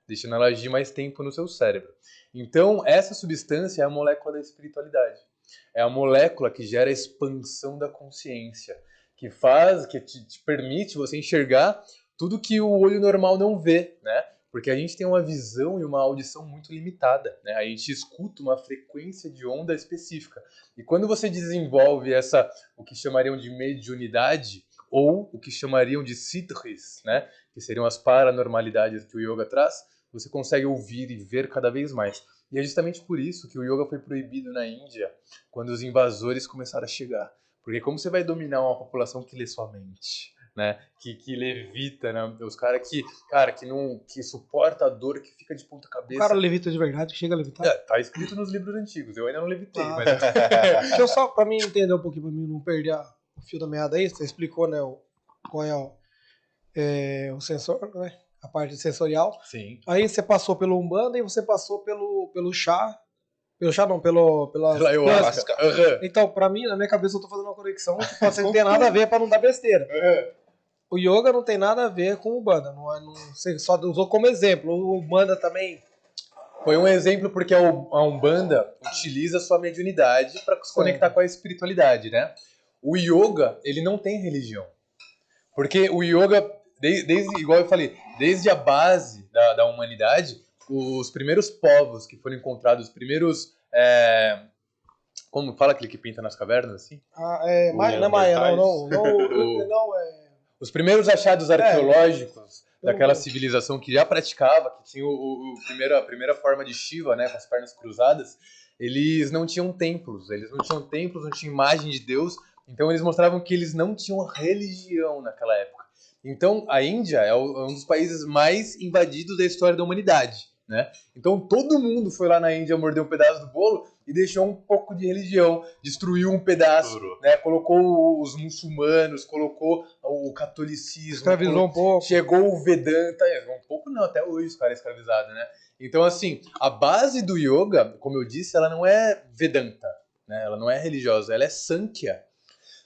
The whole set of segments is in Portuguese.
deixando ela agir mais tempo no seu cérebro. Então, essa substância é a molécula da espiritualidade. É a molécula que gera a expansão da consciência, que te permite você enxergar tudo que o olho normal não vê, né? Porque a gente tem uma visão e uma audição muito limitada, né? A gente escuta uma frequência de onda específica. E quando você desenvolve o que chamariam de mediunidade, ou o que chamariam de siddhis, né? Que seriam as paranormalidades que o yoga traz, você consegue ouvir e ver cada vez mais. E é justamente por isso que o yoga foi proibido na Índia, quando os invasores começaram a chegar. Porque como você vai dominar uma população que lê sua mente, né? Que levita, né? Os que suporta a dor, que fica de ponta O cabeça. cara levita de verdade, chega a levitar? Tá escrito nos livros antigos, eu ainda não levitei, mas... Deixa eu só, pra mim entender um pouquinho, pra mim não perder o fio da meada aí, você explicou, né, qual é o sensor, né, a parte sensorial. Sim. Aí você passou pelo Umbanda e você passou pelo chá não, pela ayahuasca. Então, pra mim, na minha cabeça, eu tô fazendo uma conexão que pode ser que não tenha nada a ver pra não dar besteira. O yoga não tem nada a ver com o Umbanda, você só usou como exemplo. O Umbanda também... Foi um exemplo porque a Umbanda utiliza a sua mediunidade para se conectar com a espiritualidade, né? O yoga, ele não tem religião. Porque o yoga, igual eu falei, desde a base da humanidade, os primeiros povos que foram encontrados, os primeiros... como fala aquele que pinta nas cavernas, assim? não é Maia, não. Os primeiros achados arqueológicos daquela civilização que já praticava, que tinha a primeira forma de Shiva, né, com as pernas cruzadas, eles não tinham templos, não tinham imagem de Deus, então eles mostravam que eles não tinham religião naquela época. Então a Índia é um dos países mais invadidos da história da humanidade, né? Então todo mundo foi lá na Índia morder um pedaço do bolo e deixou um pouco de religião, destruiu um pedaço, né? Colocou os muçulmanos, colocou o catolicismo, escravizou um pouco. Chegou o Vedanta, um pouco não, até hoje os caras escravizados, né? Então assim, a base do yoga, como eu disse, ela não é Vedanta, né? Ela não é religiosa, ela é Sankhya.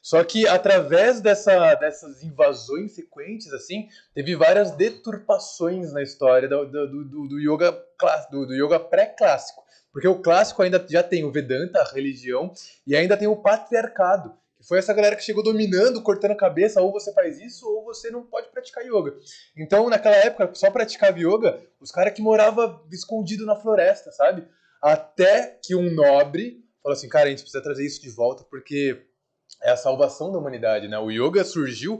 Só que através dessas invasões sequentes, assim, teve várias deturpações na história do yoga pré-clássico. Porque o clássico ainda já tem o Vedanta, a religião, e ainda tem o patriarcado, que foi essa galera que chegou dominando, cortando a cabeça, ou você faz isso, ou você não pode praticar yoga. Então, naquela época, só praticava yoga os caras que moravam escondido na floresta, sabe? Até que um nobre falou assim, cara, a gente precisa trazer isso de volta, porque é a salvação da humanidade, né? O yoga surgiu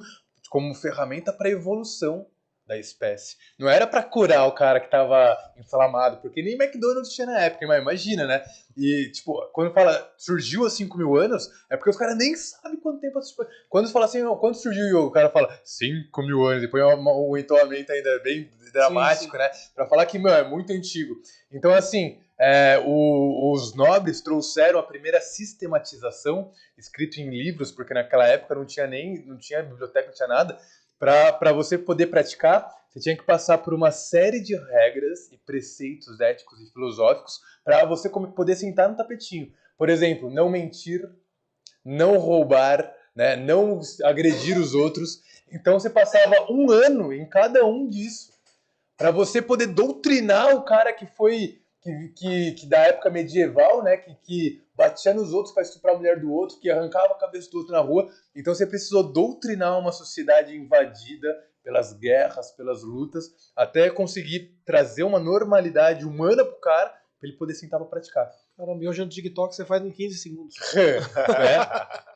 como ferramenta para a evolução da espécie. Não era para curar o cara que estava inflamado, porque nem McDonald's tinha na época, mas imagina, né? E, tipo, quando fala surgiu há 5 mil anos, é porque os caras nem sabem quanto tempo... Quando fala assim, quando surgiu o yoga, o cara fala 5 mil anos, e põe um entoamento ainda bem dramático, sim. Né? Para falar que, meu, é muito antigo. Então, assim... os nobres trouxeram a primeira sistematização, escrito em livros, porque naquela época não tinha biblioteca, não tinha nada. Para você poder praticar, você tinha que passar por uma série de regras e preceitos éticos e filosóficos para você poder sentar no tapetinho. Por exemplo, não mentir, não roubar, né, não agredir os outros. Então você passava 1 ano em cada um disso, para você poder doutrinar o cara que foi... Que da época medieval, né, que batia nos outros para estuprar a mulher do outro, que arrancava a cabeça do outro na rua. Então você precisou doutrinar uma sociedade invadida pelas guerras, pelas lutas, até conseguir trazer uma normalidade humana pro cara, para ele poder sentar para praticar. Caramba, e hoje no TikTok você faz em 15 segundos.